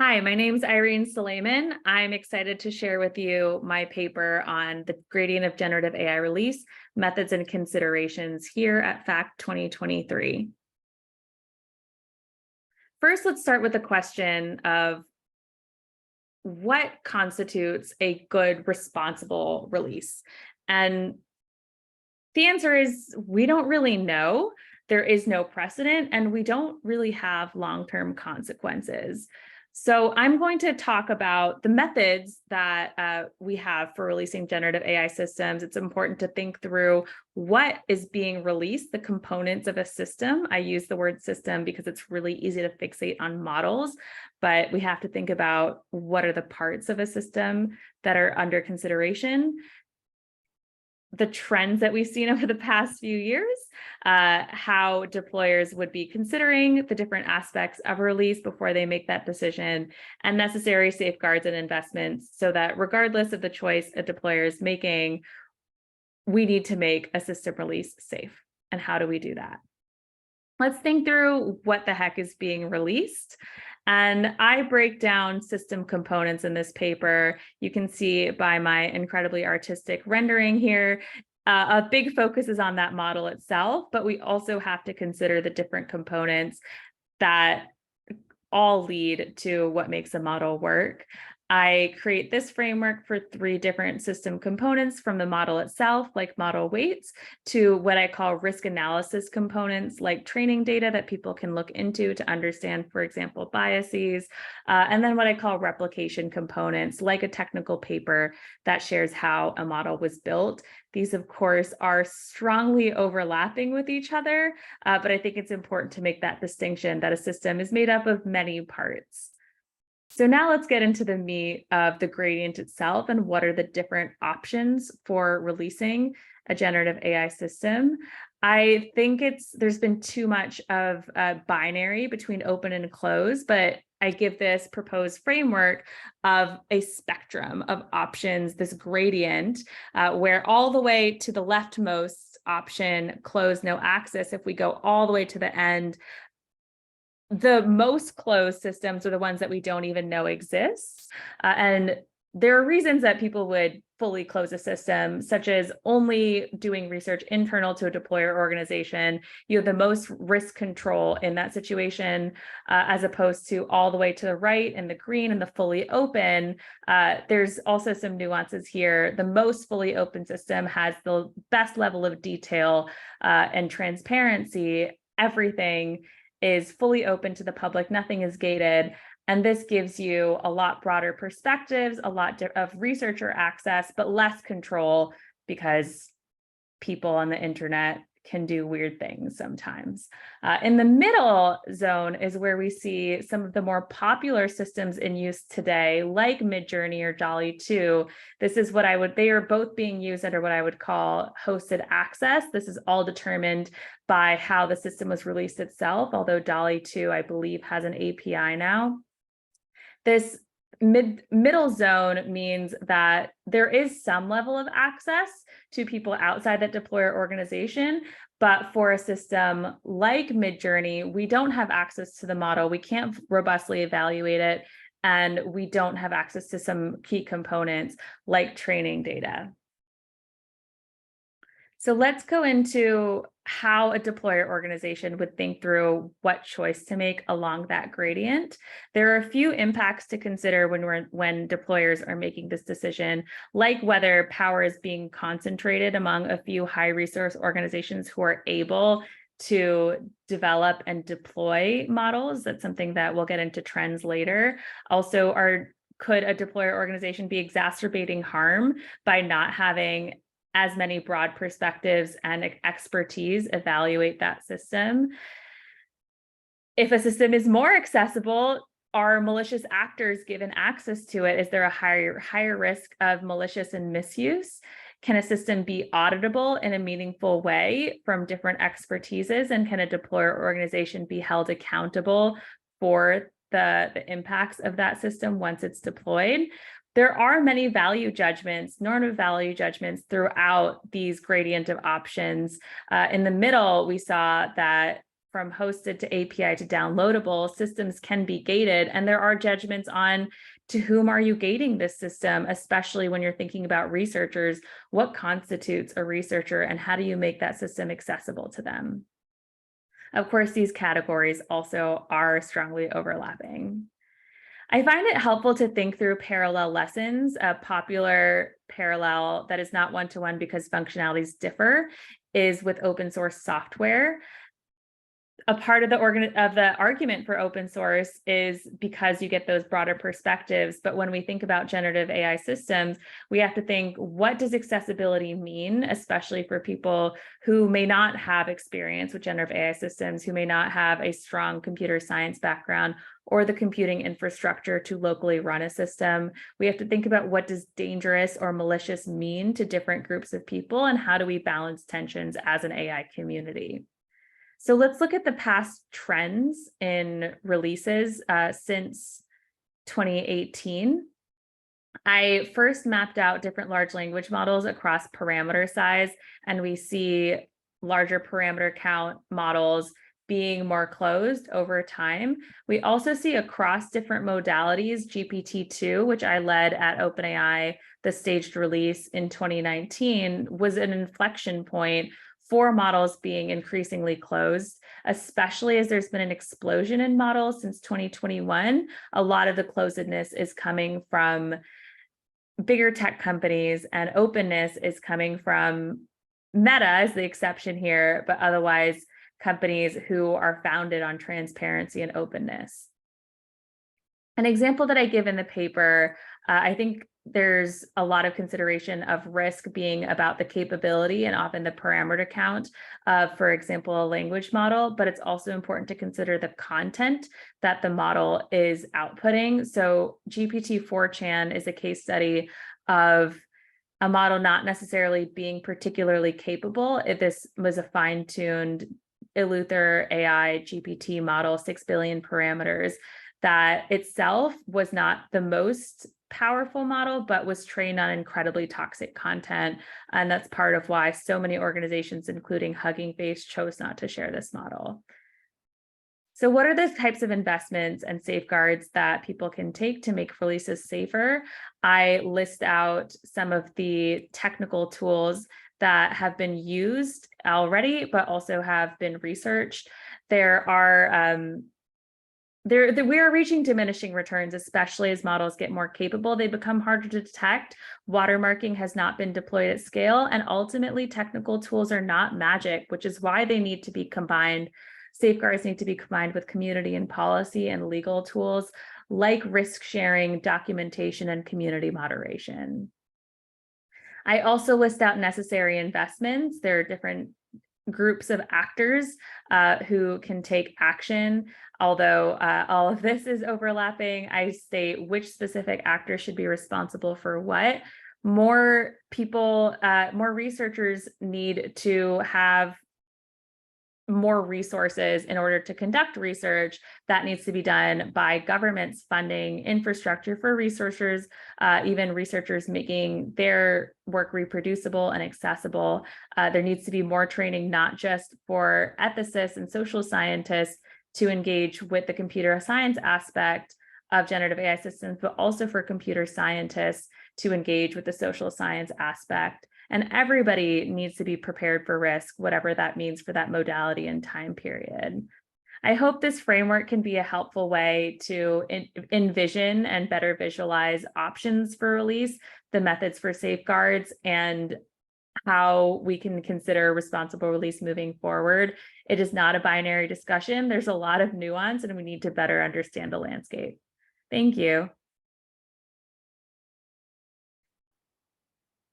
Hi, my name is Irene Solaiman. I'm excited to share with you my paper on the gradient of generative AI release, methods and considerations here at FACT 2023. First, let's start with the question of what constitutes a good, responsible release? And the answer is we don't really know. There is no precedent, and we don't really have long-term consequences. So I'm going to talk about the methods that we have for releasing generative AI systems. It's important to think through what is being released, the components of a system. I use the word system because it's really easy to fixate on models, but we have to think about what are the parts of a system that are under consideration, the trends that we've seen over the past few years, how deployers would be considering the different aspects of a release before they make that decision, and necessary safeguards and investments so that regardless of the choice a deployer is making, we need to make a system release safe. And how do we do that? Let's think through what the heck is being released. And I break down system components in this paper. You can see by my incredibly artistic rendering here, a big focus is on that model itself, but we also have to consider the different components that all lead to what makes a model work. I create this framework for 3 different system components, from the model itself, like model weights, to what I call risk analysis components, like training data that people can look into to understand, for example, biases, and then what I call replication components, like a technical paper that shares how a model was built. These, of course, are strongly overlapping with each other, but I think it's important to make that distinction that a system is made up of many parts. So now let's get into the meat of the gradient itself and what are the different options for releasing a generative AI system. I think there's been too much of a binary between open and closed, but I give this proposed framework of a spectrum of options, this gradient, where all the way to the leftmost option, closed, no access, if we go all the way to the end, the most closed systems are the ones that we don't even know exist. And there are reasons that people would fully close a system, such as only doing research internal to a deployer organization. You have the most risk control in that situation, as opposed to all the way to the right in the green and the fully open. There's also some nuances here. The most fully open system has the best level of detail and transparency. Everything is fully open to the public, nothing is gated. And this gives you a lot broader perspectives, a lot of researcher access, but less control because people on the internet can do weird things sometimes. In the middle zone is where we see some of the more popular systems in use today, like Midjourney or DALL-E 2. This is they are both being used under what I would call hosted access. This is all determined by how the system was released itself, although DALL-E 2, I believe, has an API now. This middle zone means that there is some level of access to people outside that deployer organization, but for a system like Midjourney, we don't have access to the model. We can't robustly evaluate it, and we don't have access to some key components like training data. So let's go into how a deployer organization would think through what choice to make along that gradient. There are a few impacts to consider when deployers are making this decision, like whether power is being concentrated among a few high resource organizations who are able to develop and deploy models. That's something that we'll get into trends later. Also, could a deployer organization be exacerbating harm by not having as many broad perspectives and expertise evaluate that system? If a system is more accessible, are malicious actors given access to it? Is there a higher risk of malicious and misuse? Can a system be auditable in a meaningful way from different expertises? And can a deployer organization be held accountable for the impacts of that system once it's deployed? There are many value judgments, normative value judgments throughout these gradient of options. In the middle, we saw that from hosted to API to downloadable, systems can be gated, and there are judgments on to whom are you gating this system, especially when you're thinking about researchers. What constitutes a researcher, and how do you make that system accessible to them? Of course, these categories also are strongly overlapping. I find it helpful to think through parallel lessons. A popular parallel that is not one-to-one because functionalities differ is with open source software. A part of the argument for open source is because you get those broader perspectives. But when we think about generative AI systems, we have to think, what does accessibility mean, especially for people who may not have experience with generative AI systems, who may not have a strong computer science background or the computing infrastructure to locally run a system. We have to think about, what does dangerous or malicious mean to different groups of people, and how do we balance tensions as an AI community? So let's look at the past trends in releases since 2018. I first mapped out different large language models across parameter size, and we see larger parameter count models being more closed over time. We also see across different modalities, GPT-2, which I led at OpenAI, the staged release in 2019, was an inflection point for models being increasingly closed, especially as there's been an explosion in models since 2021. A lot of the closedness is coming from bigger tech companies, and openness is coming from Meta is the exception here, but otherwise companies who are founded on transparency and openness. An example that I give in the paper, I think there's a lot of consideration of risk being about the capability and often the parameter count of, for example, a language model, but it's also important to consider the content that the model is outputting. So GPT-4chan is a case study of a model not necessarily being particularly capable. This was a fine-tuned Eleuther AI GPT model, 6 billion parameters, that itself was not the most powerful model, but was trained on incredibly toxic content. And that's part of why so many organizations, including Hugging Face, chose not to share this model. So what are the types of investments and safeguards that people can take to make releases safer? I list out some of the technical tools that have been used already, but also have been researched. There are we are reaching diminishing returns, especially as models get more capable. They become harder to detect. Watermarking has not been deployed at scale, and ultimately technical tools are not magic, which is why they need to be combined. Safeguards need to be combined with community and policy and legal tools like risk sharing, documentation, and community moderation. I also list out necessary investments. There are different groups of actors who can take action. Although all of this is overlapping, I state which specific actor should be responsible for what. More people, more researchers need to have more resources in order to conduct research. That needs to be done by governments funding infrastructure for researchers, even researchers making their work reproducible and accessible. There needs to be more training, not just for ethicists and social scientists to engage with the computer science aspect of generative AI systems, but also for computer scientists to engage with the social science aspect. And everybody needs to be prepared for risk, whatever that means for that modality and time period. I hope this framework can be a helpful way to envision and better visualize options for release, the methods for safeguards, and how we can consider responsible release moving forward. It is not a binary discussion. There's a lot of nuance, and we need to better understand the landscape. Thank you.